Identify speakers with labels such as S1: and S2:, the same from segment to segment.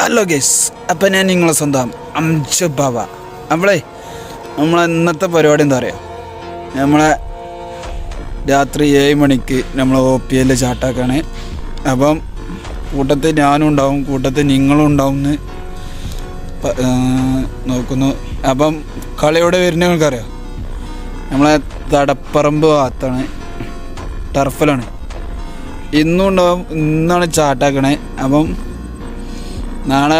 S1: Hello guys, അപ്പം ഞാൻ നിങ്ങളെ സ്വന്തം അംജദ് ബാവ. നമ്മളെ ഇന്നത്തെ പരിപാടി എന്താ പറയുക, നമ്മളെ രാത്രി 7 മണിക്ക് നമ്മൾ OPL ചാട്ടാക്കാണ്. അപ്പം കൂട്ടത്തിൽ ഞാനും ഉണ്ടാവും, കൂട്ടത്തിൽ നിങ്ങളും ഉണ്ടാവും എന്ന് നോക്കുന്നു. അപ്പം കളിയോടെ വരുന്ന നിങ്ങൾക്കറിയാം, നമ്മളെ തടപ്പറമ്പ് ഭാഗത്താണ്, ടർഫിലാണ്. ഇന്നും ഉണ്ടാവും, ഇന്നാണ് ചാട്ടാക്കണേ. അപ്പം നാളെ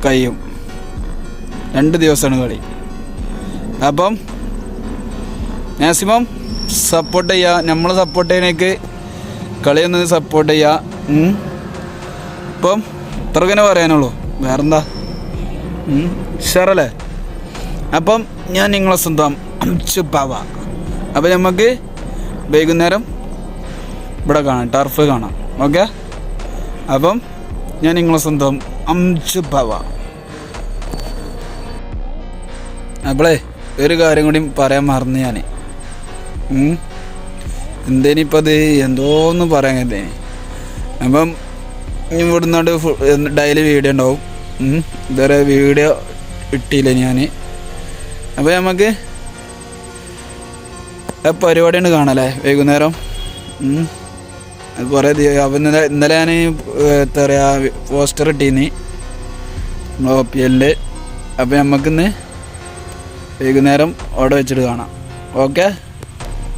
S1: കഴിയും, 2 ദിവസമാണ് കളി. അപ്പം മാക്സിമം സപ്പോർട്ട് ചെയ്യുക, നമ്മൾ സപ്പോർട്ട് ചെയ്യണേക്ക് കളിയൊന്ന് സപ്പോർട്ട് ചെയ്യുക. ഇപ്പം ഇത്രങ്ങനെ പറയാനുള്ളൂ, വേറെന്താ ഷറല്ലേ. അപ്പം ഞാൻ നിങ്ങളെ സ്വന്തം അംജദ് ബാവ. അപ്പം നമുക്ക് വൈകുന്നേരം ഇവിടെ കാണാം, ടർഫ് കാണാം. ഓക്കെ, അപ്പം ഞാൻ നിങ്ങളെ സ്വന്തം അംജദ് ബാവ. അപ്പോളേ ഒരു കാര്യം കൂടി പറയാൻ മറന്നു ഞാൻ. എന്തേനിപ്പോൾ അത് എന്തോന്ന് പറയാൻ എന്തേനി. അപ്പം ഇവിടുന്നോണ്ട് ഡെയിലി വീഡിയോ ഉണ്ടാവും. ഇതുവരെ വീഡിയോ ഇട്ടില്ല ഞാൻ. അപ്പോൾ നമുക്ക് പരിപാടിയാണ് കാണാല്ലേ വൈകുന്നേരം. അത് കുറേ അപ്പം ഇന്നലെ ഞാൻ എന്താ പറയുക പോസ്റ്റർ ഇട്ടീന്ന് OPL. അപ്പം നമുക്കിന്ന് വൈകുന്നേരം അവിടെ വെച്ചിട്ട് കാണാം. ഓക്കെ.